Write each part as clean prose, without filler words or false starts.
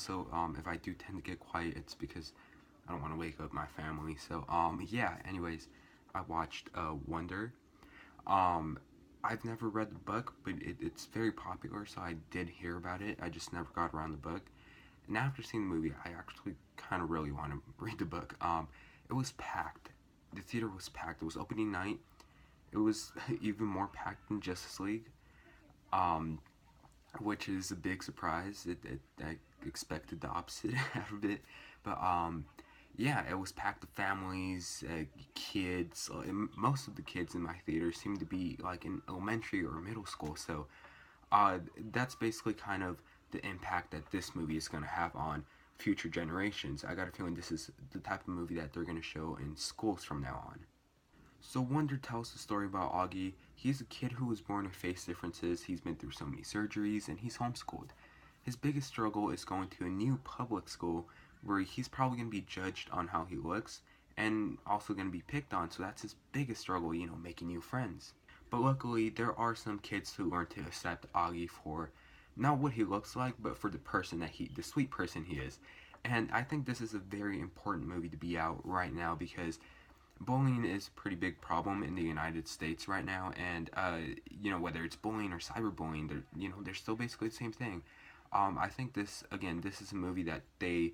also, if I do tend to get quiet, it's because I don't want to wake up my family. So, yeah, anyways, I watched, Wonder. Um, I've never read the book, but it's very popular, so I did hear about it. I just never got around the book. And after seeing the movie, I actually kind of really want to read the book. It was packed. The theater was packed. It was opening night. It was even more packed than Justice League, um, which is a big surprise. I expected the opposite out of it, but yeah, it was packed with families, kids. Most of the kids in my theater seemed to be like in elementary or middle school. So that's basically kind of the impact that this movie is going to have on future generations. I got a feeling this is the type of movie that they're going to show in schools from now on. So Wonder tells the story about Augie. He's a kid who was born with face differences, he's been through so many surgeries, and he's homeschooled. His biggest struggle is going to a new public school where he's probably going to be judged on how he looks and also going to be picked on, so that's his biggest struggle, making new friends. But luckily, there are some kids who learn to accept Augie for not what he looks like, but for the sweet person he is. And I think this is a very important movie to be out right now because bullying is a pretty big problem in the United States right now, and whether it's bullying or cyberbullying, they're still basically the same thing. I think this is a movie that they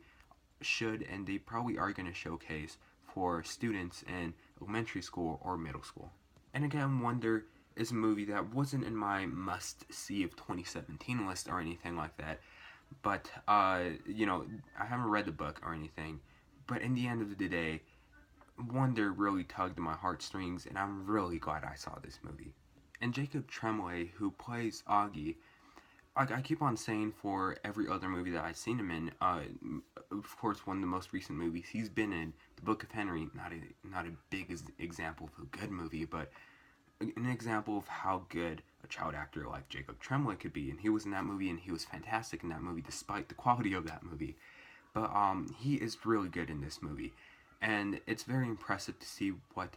should and they probably are going to showcase for students in elementary school or middle school. And again, Wonder is a movie that wasn't in my must see of 2017 list or anything like that, but I haven't read the book or anything. But in the end of the day, Wonder really tugged at my heartstrings, and I'm really glad I saw this movie. And Jacob Tremblay, who plays Augie, I keep on saying for every other movie that I've seen him in, of course, one of the most recent movies he's been in, The Book of Henry, not a big example of a good movie, but an example of how good a child actor like Jacob Tremblay could be. And he was in that movie, and he was fantastic in that movie, despite the quality of that movie. But he is really good in this movie, and it's very impressive to see what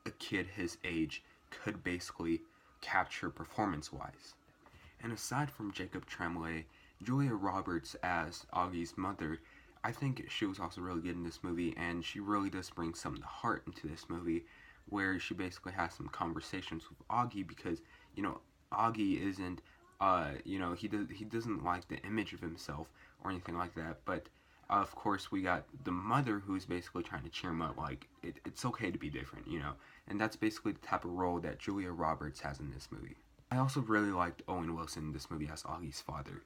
a kid his age could basically capture performance-wise. And aside from Jacob Tremblay, Julia Roberts as Augie's mother, I think she was also really good in this movie, and she really does bring some of the heart into this movie, where she basically has some conversations with Augie because Augie isn't he doesn't like the image of himself or anything like that, but of course we got the mother who's basically trying to cheer him up, like it's okay to be different, and that's basically the type of role that Julia Roberts has in this movie. I also really liked Owen Wilson in this movie as Augie's father.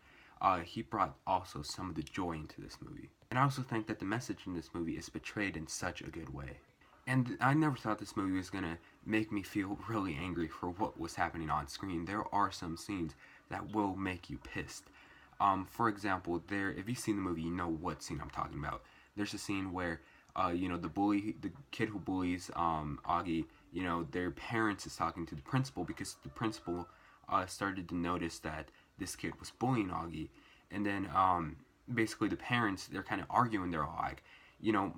He brought also some of the joy into this movie. And I also think that the message in this movie is portrayed in such a good way. And I never thought this movie was gonna make me feel really angry for what was happening on screen. There are some scenes that will make you pissed. For example, if you've seen the movie, you know what scene I'm talking about. There's a scene where, the kid who bullies Augie, their parents is talking to the principal because the principal started to notice that this kid was bullying Augie, and then basically the parents, they're kind of arguing. They're all like,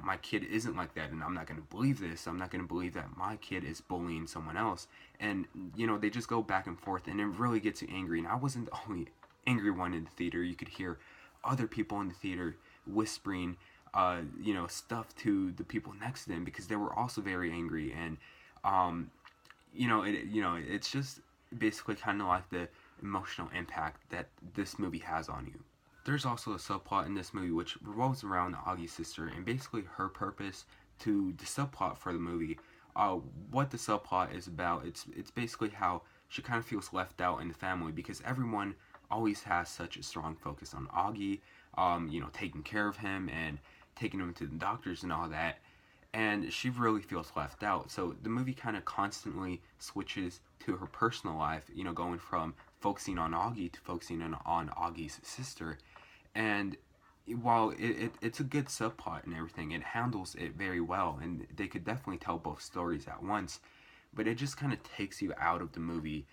my kid isn't like that, and I'm not going to believe this. I'm not going to believe that my kid is bullying someone else. And, they just go back and forth, and it really gets you angry. And I wasn't the only angry one in the theater. You could hear other people in the theater whispering, stuff to the people next to them because they were also very angry. And, it's just basically kind of like the emotional impact that this movie has on you. There's also a subplot in this movie which revolves around Augie's sister and basically her purpose to the subplot for the movie. What the subplot is about, it's basically how she kind of feels left out in the family because everyone always has such a strong focus on Augie, taking care of him and taking him to the doctors and all that. And she really feels left out. So the movie kind of constantly switches to her personal life, going from focusing on Augie to focusing on Augie's sister. And while it's a good subplot and everything, it handles it very well, and they could definitely tell both stories at once. But it just kind of takes you out of the movie,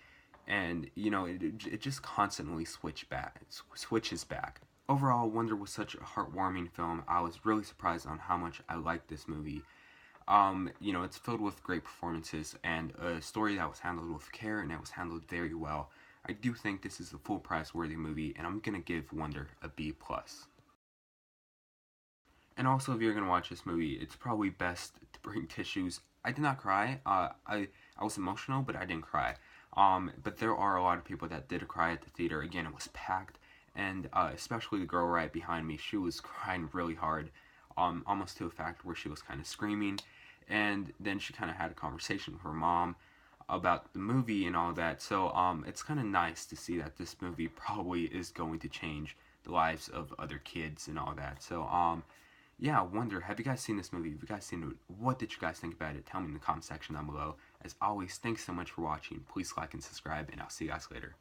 and it just constantly switches back. Overall, Wonder was such a heartwarming film. I was really surprised on how much I liked this movie. It's filled with great performances and a story that was handled with care and it was handled very well. I do think this is a full price worthy movie, and I'm gonna give Wonder a B+. And also, if you're gonna watch this movie, it's probably best to bring tissues. I did not cry. I was emotional, but I didn't cry. But there are a lot of people that did cry at the theater. Again, it was packed, and especially the girl right behind me, she was crying really hard, almost to a fact where she was kind of screaming. And then she kind of had a conversation with her mom about the movie and all that. So it's kind of nice to see that this movie probably is going to change the lives of other kids and all that. So yeah, I wonder, have you guys seen this movie? Have you guys seen it? What did you guys think about it? Tell me in the comment section down below. As always, thanks so much for watching. Please like and subscribe, and I'll see you guys later.